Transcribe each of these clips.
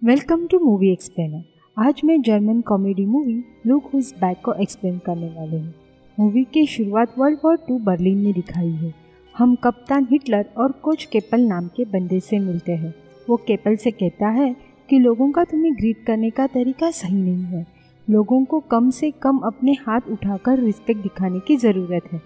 Welcome two movie explainer. आज मैं German comedy movie look who's back को explain करने वाले हूँ। मूवी की शुरुआत वर्ल्ड वॉर 2 बर्लिन में दिखाई है। हम कप्तान हिटलर और कोच केपल नाम के बंदे से मिलते हैं। वो केपल से कहता है कि लोगों का तुम्हें ग्रीट करने का तरीका सही नहीं है। लोगों को कम से कम अपने हाथ उठाकर रिस्पेक्ट दिखाने की ज़रूरत है।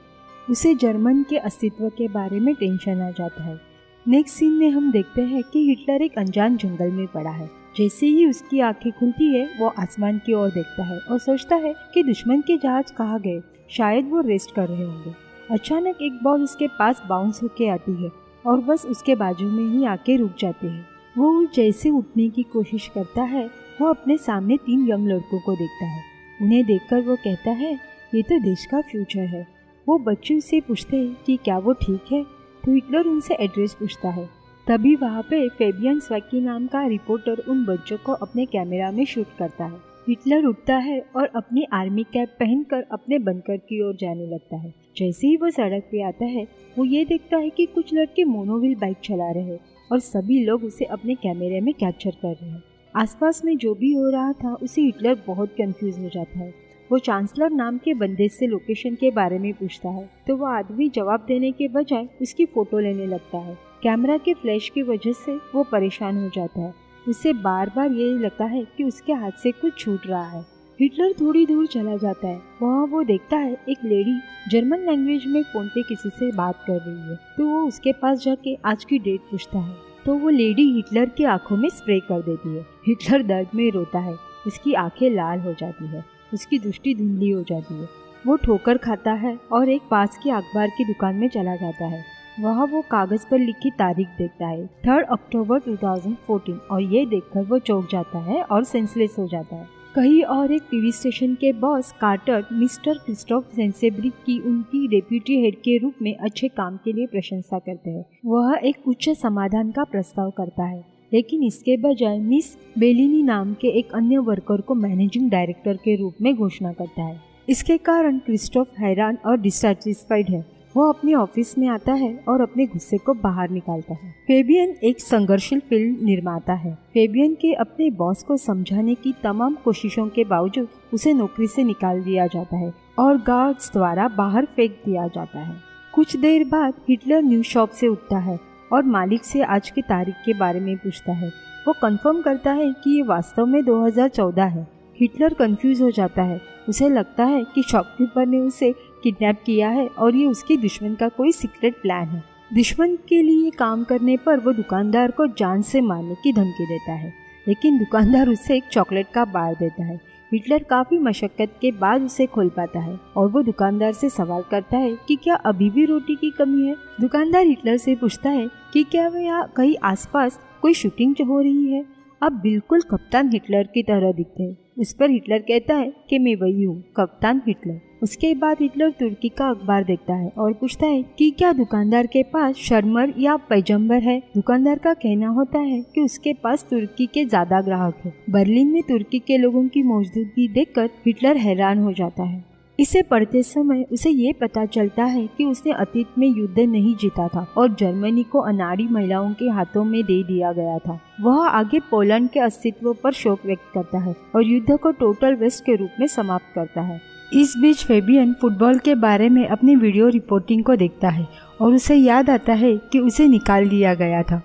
उसे जर्मन के अस्तित्व के बारे में टेंशन आ जाता है। नेक्स्ट सीन में हम देखते हैं कि हिटलर एक अनजान जंगल में पड़ा है। जैसे ही उसकी आंखें खुलती है वो आसमान की ओर देखता है और सोचता है कि दुश्मन के जहाज कहाँ गए, शायद वो रेस्ट कर रहे होंगे। अचानक एक बॉल उसके पास बाउंस होके आती है और बस उसके बाजू में ही आके रुक जाती है। वो जैसे उठने की कोशिश करता है वो अपने सामने 3 यंग लड़कों को देखता है। उन्हें देखकर वो कहता है ये तो देश का फ्यूचर है। वो बच्चों से पूछते हैं कि क्या वो ठीक है, तो हिटलर उनसे एड्रेस पूछता है। तभी वहाँ पे फेबियन स्वैकी नाम का रिपोर्टर उन बच्चों को अपने कैमरा में शूट करता है। हिटलर उठता है और अपनी आर्मी कैप पहनकर अपने बंकर की ओर जाने लगता है। जैसे ही वो सड़क पे आता है वो ये देखता है कि कुछ लड़के मोनोव्हील बाइक चला रहे हैं और सभी लोग उसे अपने कैमरे में कैप्चर कर रहे हैं। आसपास में जो भी हो रहा था उसे हिटलर बहुत कंफ्यूज हो जाता है। वो चांसलर नाम के बंदे से लोकेशन के बारे में पूछता है तो वो आदमी जवाब देने के बजाय उसकी फोटो लेने लगता है। कैमरा के फ्लैश की वजह से वो परेशान हो जाता है। उसे बार बार ये लगता है कि उसके हाथ से कुछ छूट रहा है। हिटलर थोड़ी दूर चला जाता है। वहाँ वो देखता है एक लेडी जर्मन लैंग्वेज में फोन पे किसी से बात कर रही है। तो वो उसके पास जाके आज की डेट पूछता है तो वो लेडी हिटलर की आंखों में स्प्रे कर देती है। हिटलर दर्द में रोता है। उसकी आंखें लाल हो जाती है, उसकी दृष्टि धुंधली हो जाती है। वो ठोकर खाता है और एक पास की अखबार की दुकान में चला जाता है। वहाँ वो कागज पर लिखी तारीख देखता है 3 अक्टूबर 2014 और ये देखकर वो चौंक जाता है और सेंसलेस हो जाता है। कहीं और एक टीवी स्टेशन के बॉस कार्टर मिस्टर क्रिस्टोफ सेंसेब्रिक की उनकी डेप्यूटी हेड के रूप में अच्छे काम के लिए प्रशंसा करते हैं। वह एक उच्च समाधान का प्रस्ताव करता है, लेकिन इसके बजाय मिस बेलिनी नाम के एक अन्य वर्कर को मैनेजिंग डायरेक्टर के रूप में घोषणा करता है। इसके कारण क्रिस्टोफ हैरान और डिससैटिस्फाइड है। वो अपने ऑफिस में आता है और अपने गुस्से को बाहर निकालता है। फेबियन एक संघर्षशील फिल्म निर्माता है। फेबियन के अपने बॉस को समझाने की तमाम कोशिशों के बावजूद उसे नौकरी से निकाल दिया जाता है और गार्ड्स द्वारा बाहर फेंक दिया जाता है। कुछ देर बाद हिटलर न्यू शॉप से उठता है और मालिक से आज की तारीख के बारे में पूछता है। वो कंफर्म करता है कि ये वास्तव में 2014 है। हिटलर कंफ्यूज हो जाता है। उसे लगता है कि शॉपकीपर ने उसे किडनैप किया है और ये उसकी दुश्मन का कोई सीक्रेट प्लान है। दुश्मन के लिए काम करने पर वो दुकानदार को जान से मारने की धमकी देता है, लेकिन दुकानदार उसे एक चॉकलेट का बार देता है। हिटलर काफी मशक्कत के बाद उसे खोल पाता है और वो दुकानदार से सवाल करता है कि क्या अभी भी रोटी की कमी है। दुकानदार हिटलर से पूछता है कि क्या वे यहाँ कहीं आसपास कोई शूटिंग हो रही है। अब बिल्कुल कप्तान हिटलर की तरह दिखते हैं। उस पर हिटलर कहता है कि मैं वही हूँ, कप्तान हिटलर। उसके बाद हिटलर तुर्की का अखबार देखता है और पूछता है कि क्या दुकानदार के पास शर्मर या पैजम्बर है। दुकानदार का कहना होता है कि उसके पास तुर्की के ज्यादा ग्राहक है। बर्लिन में तुर्की के लोगों की मौजूदगी देखकर हिटलर हैरान हो जाता है। इसे पढ़ते समय उसे ये पता चलता है कि उसने अतीत में युद्ध नहीं जीता था और जर्मनी को अनाड़ी महिलाओं के हाथों में दे दिया गया था। वह आगे पोलैंड के अस्तित्व पर शोक व्यक्त करता है और युद्ध को टोटल वेस्ट के रूप में समाप्त करता है। इस बीच फेबियन फुटबॉल के बारे में अपनी वीडियो रिपोर्टिंग को देखता है और उसे याद आता है कि उसे निकाल दिया गया था।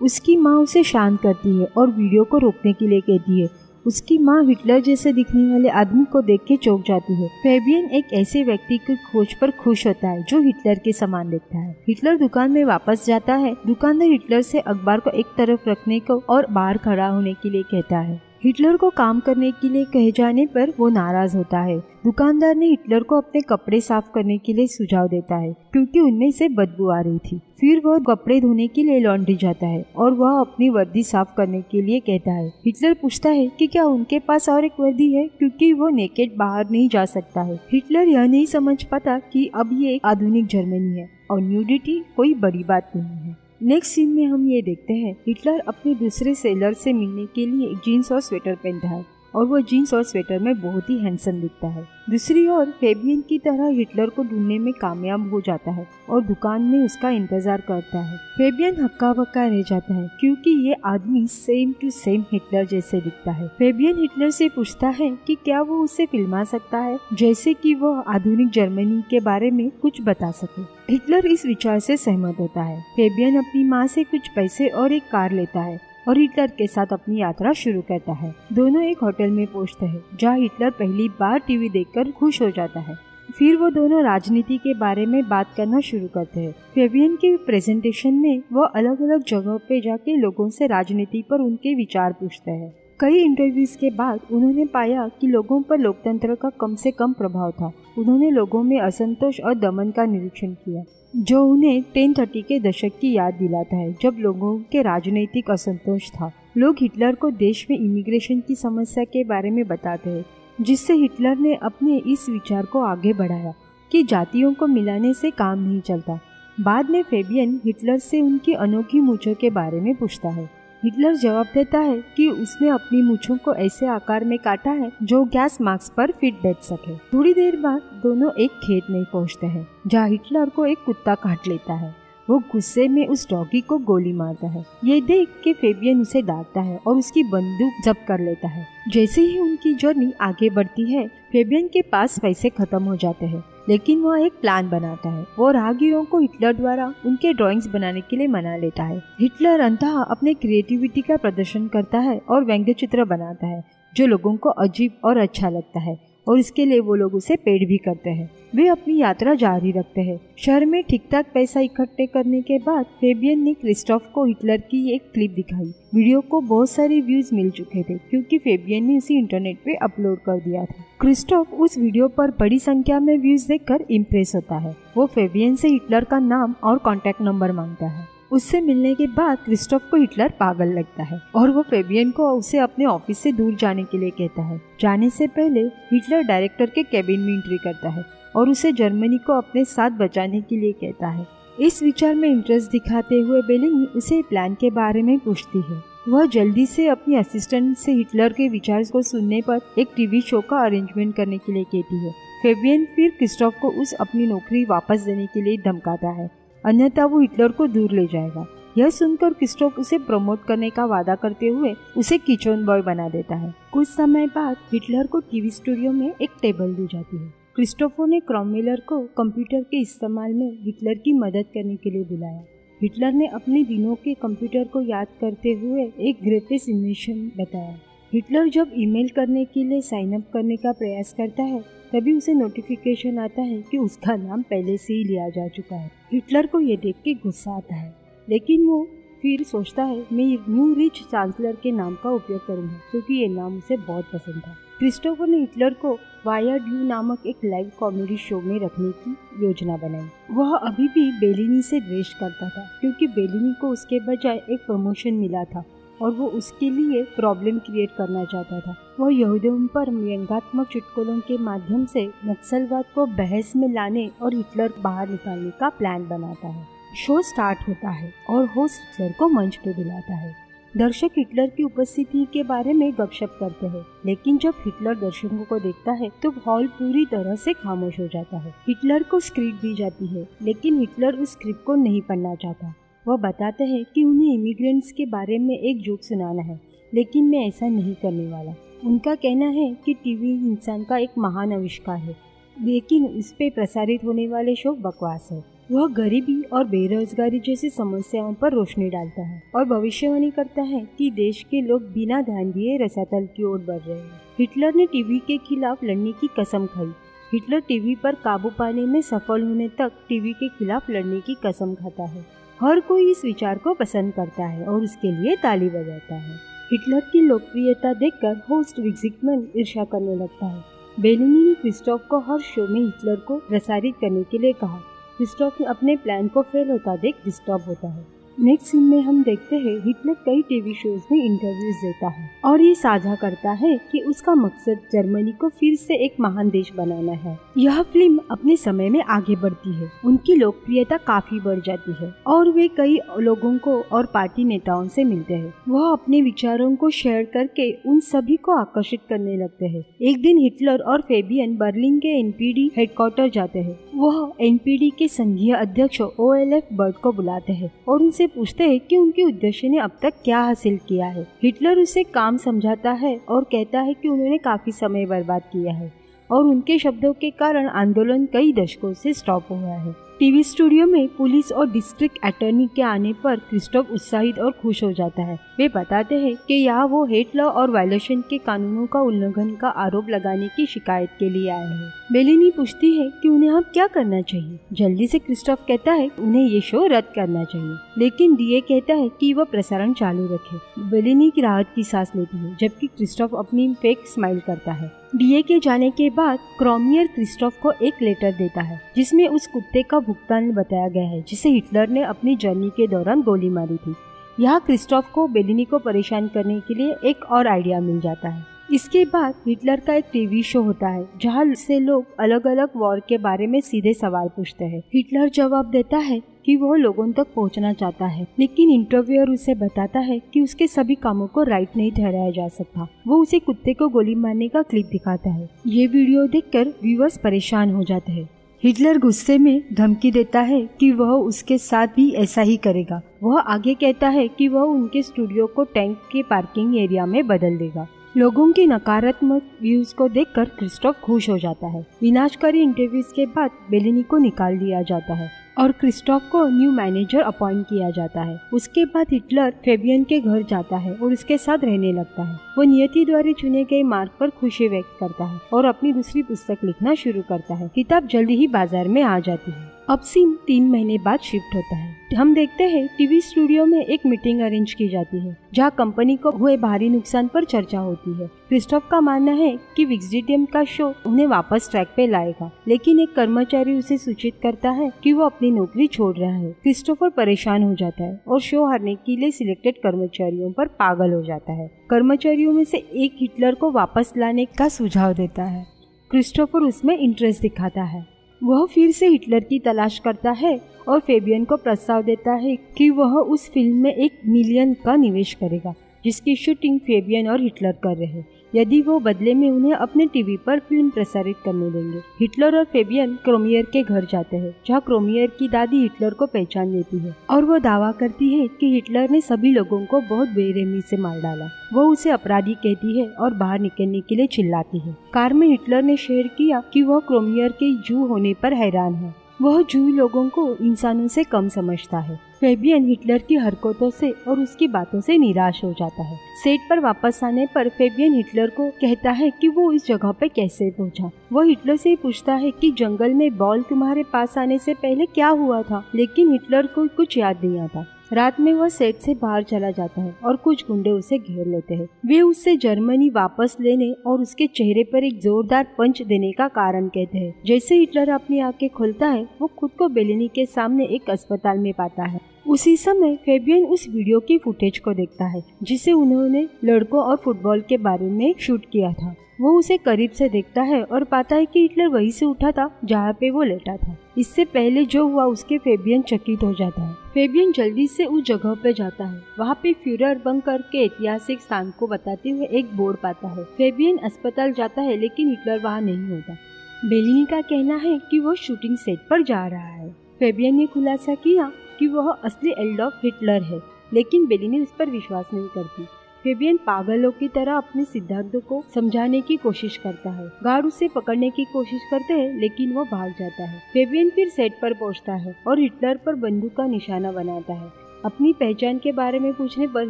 उसकी माँ उसे शांत करती है और वीडियो को रोकने के लिए कहती है। उसकी माँ हिटलर जैसे दिखने वाले आदमी को देख के चौंक जाती है। फेबियन एक ऐसे व्यक्ति की खोज पर खुश होता है जो हिटलर के समान दिखता है। हिटलर दुकान में वापस जाता है। दुकानदार हिटलर से अखबार को एक तरफ रखने को और बाहर खड़ा होने के लिए कहता है। हिटलर को काम करने के लिए कहे जाने पर वो नाराज होता है। दुकानदार ने हिटलर को अपने कपड़े साफ करने के लिए सुझाव देता है क्योंकि उनमें से बदबू आ रही थी। फिर वह कपड़े धोने के लिए लॉन्ड्री जाता है और वह अपनी वर्दी साफ करने के लिए कहता है। हिटलर पूछता है कि क्या उनके पास और एक वर्दी है क्योंकि वो नेकेड बाहर नहीं जा सकता है। हिटलर यह नहीं समझ पाता कि अब ये एक आधुनिक जर्मनी है और न्यूडिटी कोई बड़ी बात नहीं है। नेक्स्ट सीन में हम ये देखते हैं हिटलर अपने दूसरे सेलर से मिलने के लिए जीन्स और स्वेटर पहनता है और वो जीन्स और स्वेटर में बहुत ही हैंडसम दिखता है। दूसरी ओर फेबियन की तरह हिटलर को ढूंढने में कामयाब हो जाता है और दुकान में उसका इंतजार करता है। फेबियन हक्का बक्का रह जाता है क्योंकि ये आदमी सेम टू सेम हिटलर जैसे दिखता है। फेबियन हिटलर से पूछता है कि क्या वो उसे फिल्मा सकता है, जैसे कि वो आधुनिक जर्मनी के बारे में कुछ बता सके। हिटलर इस विचार से सहमत होता है। फेबियन अपनी माँ से कुछ पैसे और एक कार लेता है और हिटलर के साथ अपनी यात्रा शुरू करता है। दोनों एक होटल में पहुंचते हैं जहां हिटलर पहली बार टीवी देखकर खुश हो जाता है। फिर वो दोनों राजनीति के बारे में बात करना शुरू करते हैं। फेबियन के प्रेजेंटेशन में वो अलग अलग जगहों पे जाके लोगों से राजनीति पर उनके विचार पूछते हैं। कई इंटरव्यूज के बाद उन्होंने पाया कि लोगों पर लोकतंत्र का कम से कम प्रभाव था। उन्होंने लोगों में असंतोष और दमन का निरीक्षण किया, जो उन्हें 1030 के दशक की याद दिलाता है, जब लोगों के राजनीतिक असंतोष था। लोग हिटलर को देश में इमिग्रेशन की समस्या के बारे में बताते हैं, जिससे हिटलर ने अपने इस विचार को आगे बढ़ाया कि जातियों को मिलाने से काम नहीं चलता। बाद में फेबियन हिटलर से उनकी अनोखी मूंछों के बारे में पूछता है। हिटलर जवाब देता है कि उसने अपनी मूंछों को ऐसे आकार में काटा है जो गैस मास्क पर फिट बैठ सके। थोड़ी देर बाद दोनों एक खेत में पहुंचते हैं जहां हिटलर को एक कुत्ता काट लेता है। वो गुस्से में उस डॉगी को गोली मारता है। ये देख के फेबियन उसे डांटता है और उसकी बंदूक जब्त कर लेता है। जैसे ही उनकी जर्नी आगे बढ़ती है, फेबियन के पास पैसे खत्म हो जाते हैं, लेकिन वह एक प्लान बनाता है। वो राहगीरों को हिटलर द्वारा उनके ड्राइंग्स बनाने के लिए मना लेता है। हिटलर अंततः अपने क्रिएटिविटी का प्रदर्शन करता है और व्यंग्य चित्र बनाता है जो लोगों को अजीब और अच्छा लगता है, और इसके लिए वो लोग उसे पेड भी करते हैं। वे अपनी यात्रा जारी रखते हैं। शहर में ठीक ठाक पैसा इकट्ठे करने के बाद फेबियन ने क्रिस्टोफ को हिटलर की एक क्लिप दिखाई। वीडियो को बहुत सारे व्यूज मिल चुके थे क्योंकि फेबियन ने उसे इंटरनेट पे अपलोड कर दिया था। क्रिस्टोफ उस वीडियो पर बड़ी संख्या में व्यूज देखकर इम्प्रेस होता है। वो फेबियन से हिटलर का नाम और कॉन्टेक्ट नंबर मांगता है। उससे मिलने के बाद क्रिस्टोफ को हिटलर पागल लगता है और वो फेबियन को उसे अपने ऑफिस से दूर जाने के लिए कहता है। जाने से पहले हिटलर डायरेक्टर के कैबिन में एंट्री करता है और उसे जर्मनी को अपने साथ बचाने के लिए कहता है। इस विचार में इंटरेस्ट दिखाते हुए बेलिनी उसे प्लान के बारे में पूछती है। वह जल्दी से अपनी असिस्टेंट से हिटलर के विचार को सुनने पर एक टीवी शो का अरेंजमेंट करने के लिए कहती है। फेबियन फिर क्रिस्टोफ को उस अपनी नौकरी वापस देने के लिए धमकाता है, अन्यथा वो हिटलर को दूर ले जाएगा। यह सुनकर क्रिस्टोफ उसे प्रमोट करने का वादा करते हुए उसे किचन बॉय बना देता है। कुछ समय बाद हिटलर को टीवी स्टूडियो में एक टेबल दी जाती है। क्रिस्टोफर ने क्रॉमवेलर को कंप्यूटर के इस्तेमाल में हिटलर की मदद करने के लिए बुलाया। हिटलर ने अपने दिनों के कंप्यूटर को याद करते हुए एक ग्रेटेस्ट इन्वेंशन बताया। हिटलर जब ईमेल करने के लिए साइन अप करने का प्रयास करता है, तभी उसे नोटिफिकेशन आता है कि उसका नाम पहले से ही लिया जा चुका है। हिटलर को ये देख के गुस्सा आता है, लेकिन वो फिर सोचता है मैं न्यू रिच चांसलर के नाम का उपयोग करूंगा क्योंकि ये नाम उसे बहुत पसंद था। क्रिस्टोफर ने हिटलर को वायर्ड यू नामक एक लाइव कॉमेडी शो में रखने की योजना बनाई। वह अभी भी बेलिनी से द्वेष करता था क्योंकि बेलिनी को उसके बजाय एक प्रमोशन मिला था और वो उसके लिए प्रॉब्लम क्रिएट करना चाहता था। वह यहूदियों पर व्यंग्यात्मक चुटकुलों के माध्यम से नक्सलवाद को बहस में लाने और हिटलर बाहर निकालने का प्लान बनाता है। शो स्टार्ट होता है और होस्ट हिटलर को मंच पे बुलाता है। दर्शक हिटलर की उपस्थिति के बारे में गपशप करते हैं, लेकिन जब हिटलर दर्शकों को देखता है तो हॉल पूरी तरह से खामोश हो जाता है। हिटलर को स्क्रिप्ट दी जाती है, लेकिन हिटलर उस स्क्रिप्ट को नहीं पढ़ना चाहता। वह बताते हैं कि उन्हें इमिग्रेंट्स के बारे में एक जोक सुनाना है, लेकिन मैं ऐसा नहीं करने वाला। उनका कहना है कि टीवी इंसान का एक महान आविष्कार है, लेकिन उस पे प्रसारित होने वाले शो बकवास है। वह गरीबी और बेरोजगारी जैसी समस्याओं पर रोशनी डालता है और भविष्यवाणी करता है कि देश के लोग बिना ध्यान दिए रसातल की ओर बढ़ रहे हैं। हिटलर ने टीवी के खिलाफ लड़ने की कसम खाई। हिटलर टीवी पर काबू पाने में सफल होने तक टीवी के खिलाफ लड़ने की कसम खाता है। हर कोई इस विचार को पसंद करता है और उसके लिए ताली बजाता है। हिटलर की लोकप्रियता देखकर होस्ट विक्सिकमैन ईर्ष्या करने लगता है। बेलिनी ने क्रिस्टोफ को हर शो में हिटलर को प्रसारित करने के लिए कहा। क्रिस्टोफ अपने प्लान को फेल होता देख डिस्टर्ब होता है। नेक्स्ट सीन में हम देखते हैं हिटलर कई टीवी शोज में इंटरव्यूज देता है और ये साझा करता है कि उसका मकसद जर्मनी को फिर से एक महान देश बनाना है। यह फिल्म अपने समय में आगे बढ़ती है, उनकी लोकप्रियता काफी बढ़ जाती है और वे कई लोगों को और पार्टी नेताओं से मिलते हैं। वह अपने विचारों को शेयर करके उन सभी को आकर्षित करने लगते हैं। एक दिन हिटलर और फेबियन बर्लिन के एनपीडी हेडक्वार्टर जाते हैं। वह एनपीडी के संघीय अध्यक्ष OLF बर्ट को बुलाते हैं और उनसे पूछते हैं कि उनके उद्देश्य ने अब तक क्या हासिल किया है। हिटलर उसे काम समझाता है और कहता है कि उन्होंने काफी समय बर्बाद किया है और उनके शब्दों के कारण आंदोलन कई दशकों से स्टॉप हुआ है। टीवी स्टूडियो में पुलिस और डिस्ट्रिक्ट अटॉर्नी के आने पर क्रिस्टोफ उत्साहित और खुश हो जाता है। वे बताते हैं कि यहाँ वो हेट लॉ और वायलेशन के कानूनों का उल्लंघन का आरोप लगाने की शिकायत के लिए आए हैं। बेलिनी पूछती है कि उन्हें अब क्या करना चाहिए। जल्दी से क्रिस्टोफ कहता है उन्हें ये शो रद्द करना चाहिए, लेकिन डीए कहता है कि वह प्रसारण चालू रखे। बेलिनी की राहत की सांस लेती है जबकि क्रिस्टोफ अपनी फेक स्माइल करता है। डीए के जाने के बाद क्रोमियर क्रिस्टोफ को एक लेटर देता है जिसमें उस कुत्ते का भुगतान बताया गया है जिसे हिटलर ने अपनी जर्नी के दौरान गोली मारी थी। यहाँ क्रिस्टोफ को बेलिनी को परेशान करने के लिए एक और आइडिया मिल जाता है। इसके बाद हिटलर का एक टीवी शो होता है जहाँ से लोग अलग अलग वॉर के बारे में सीधे सवाल पूछते हैं। हिटलर जवाब देता है कि वह लोगों तक पहुंचना चाहता है, लेकिन इंटरव्यूअर उसे बताता है कि उसके सभी कामों को राइट नहीं ठहराया जा सकता। वो उसे कुत्ते को गोली मारने का क्लिप दिखाता है। ये वीडियो देखकर व्यूअर्स परेशान हो जाते हैं। हिटलर गुस्से में धमकी देता है कि वह उसके साथ भी ऐसा ही करेगा। वह आगे कहता है कि वह उनके स्टूडियो को टैंक के पार्किंग एरिया में बदल देगा। लोगों की नकारात्मक व्यूज को देखकर क्रिस्टोफ खुश हो जाता है। विनाशकारी इंटरव्यूज के बाद बेलिनी को निकाल दिया जाता है और क्रिस्टोफ को न्यू मैनेजर अपॉइंट किया जाता है। उसके बाद हिटलर फेबियन के घर जाता है और उसके साथ रहने लगता है। वो नियति द्वारा चुने गए मार्ग पर खुशी व्यक्त करता है और अपनी दूसरी पुस्तक लिखना शुरू करता है। किताब जल्दी ही बाजार में आ जाती है। अब सीन 3 महीने बाद शिफ्ट होता है। हम देखते हैं टीवी स्टूडियो में एक मीटिंग अरेंज की जाती है जहां कंपनी को हुए भारी नुकसान पर चर्चा होती है। क्रिस्टोफ का मानना है कि विक्सडीडियम का शो उन्हें वापस ट्रैक पे लाएगा, लेकिन एक कर्मचारी उसे सूचित करता है कि वो अपनी नौकरी छोड़ रहा है। क्रिस्टोफर परेशान हो जाता है और शो हारने के लिए सिलेक्टेड कर्मचारियों पर पागल हो जाता है। कर्मचारियों में से एक हिटलर को वापस लाने का सुझाव देता है। क्रिस्टोफर उसमें इंटरेस्ट दिखाता है। वह फिर से हिटलर की तलाश करता है और फेबियन को प्रस्ताव देता है कि वह उस फिल्म में $1 मिलियन का निवेश करेगा जिसकी शूटिंग फेबियन और हिटलर कर रहे हैं, यदि वो बदले में उन्हें अपने टीवी पर फिल्म प्रसारित करने देंगे। हिटलर और फेबियन क्रोमियर के घर जाते हैं जहाँ क्रोमियर की दादी हिटलर को पहचान लेती है और वो दावा करती है कि हिटलर ने सभी लोगों को बहुत बेरहमी से मार डाला। वो उसे अपराधी कहती है और बाहर निकलने के लिए चिल्लाती है। कार में हिटलर ने शेयर किया कि वह क्रोमियर के जू होने पर हैरान है। वह जू लोगों को इंसानों से कम समझता है। फेबियन हिटलर की हरकतों से और उसकी बातों से निराश हो जाता है। सेट पर वापस आने पर फेबियन हिटलर को कहता है कि वो इस जगह पे कैसे पहुंचा। वह हिटलर से पूछता है कि जंगल में बॉल तुम्हारे पास आने से पहले क्या हुआ था, लेकिन हिटलर को कुछ याद नहीं आता। रात में वह सेट से बाहर चला जाता है और कुछ गुंडे उसे घेर लेते हैं। वे उससे जर्मनी वापस लेने और उसके चेहरे पर एक जोरदार पंच देने का कारण कहते हैं। जैसे हिटलर अपनी आंखें खोलता है, वो खुद को बेलिनी के सामने एक अस्पताल में पाता है। उसी समय फेबियन उस वीडियो की फुटेज को देखता है जिसे उन्होंने लड़कों और फुटबॉल के बारे में शूट किया था। वो उसे करीब से देखता है और पाता है कि हिटलर वहीं से उठा था जहाँ पे वो लेटा था। इससे पहले जो हुआ उसके फेबियन चकित हो जाता है। फेबियन जल्दी से उस जगह पे जाता है। वहाँ पे फ्यूरर बंकर के ऐतिहासिक स्थान को बताते हुए एक बोर्ड पाता है। फेबियन अस्पताल जाता है लेकिन हिटलर वहाँ नहीं होता। बेलिनी का कहना है कि वो शूटिंग सेट पर जा रहा है। फेबियन ने खुलासा किया कि वह असली एडोल्फ हिटलर है, लेकिन बेलिनी उस पर विश्वास नहीं करती। फेबियन पागलों की तरह अपने सिद्धांतों को समझाने की कोशिश करता है। गार्ड उसे पकड़ने की कोशिश करते हैं लेकिन वो भाग जाता है। फेबियन फिर सेट पर पहुंचता है और हिटलर पर बंदूक का निशाना बनाता है। अपनी पहचान के बारे में पूछने पर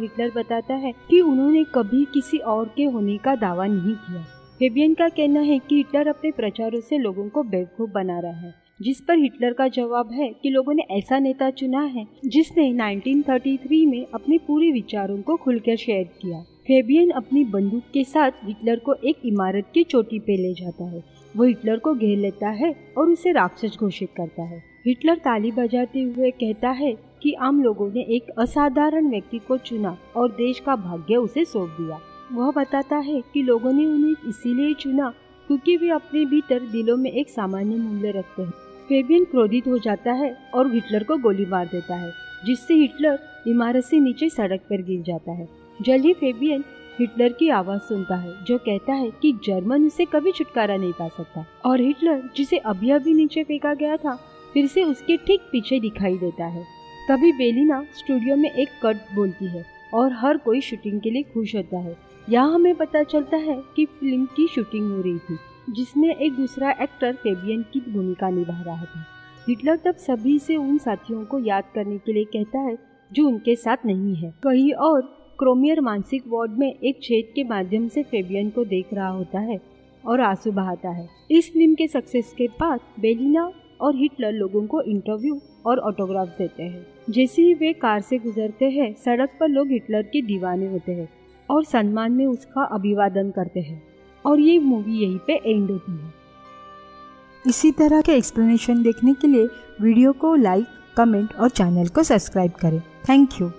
हिटलर बताता है कि उन्होंने कभी किसी और के होने का दावा नहीं किया। फेबियन का कहना है कि हिटलर अपने प्रचारों से लोगों को बेवकूफ बना रहा है, जिस पर हिटलर का जवाब है कि लोगों ने ऐसा नेता चुना है जिसने 1933 में अपने पूरे विचारों को खुलकर शेयर किया। फेबियन अपनी बंदूक के साथ हिटलर को एक इमारत की चोटी पे ले जाता है। वो हिटलर को घेर लेता है और उसे राक्षस घोषित करता है। हिटलर ताली बजाते हुए कहता है कि आम लोगों ने एक असाधारण व्यक्ति को चुना और देश का भाग्य उसे सौंप दिया। वह बताता है कि लोगों ने उन्हें इसीलिए चुना क्योंकि वे अपने भीतर दिलों में एक सामान्य मूल्य रखते हैं। फेबियन क्रोधित हो जाता है और हिटलर को गोली मार देता है, जिससे हिटलर इमारत से नीचे सड़क पर गिर जाता है। जल्द ही फेबियन हिटलर की आवाज सुनता है जो कहता है कि जर्मन उसे कभी छुटकारा नहीं पा सकता, और हिटलर जिसे अभी अभी नीचे फेंका गया था फिर से उसके ठीक पीछे दिखाई देता है। तभी बेलिना स्टूडियो में एक कट बोलती है और हर कोई शूटिंग के लिए खुश होता है। यहाँ हमें पता चलता है कि फिल्म की शूटिंग हो रही थी जिसमें एक दूसरा एक्टर फेबियन की भूमिका निभा रहा था। हिटलर तब सभी से उन साथियों को याद करने के लिए कहता है जो उनके साथ नहीं है। कहीं और क्रोमियर मानसिक वार्ड में एक छेद के माध्यम से फेबियन को देख रहा होता है और आंसू बहाता है। इस फिल्म के सक्सेस के बाद बेलिना और हिटलर लोगों को इंटरव्यू और ऑटोग्राफ देते हैं। जैसे ही वे कार से गुजरते हैं, सड़क पर लोग हिटलर के दीवाने होते हैं और सम्मान में उसका अभिवादन करते हैं, और ये मूवी यहीं पे एंड होती है। इसी तरह के एक्सप्लेनेशन देखने के लिए वीडियो को लाइक, कमेंट और चैनल को सब्सक्राइब करें। Thank you.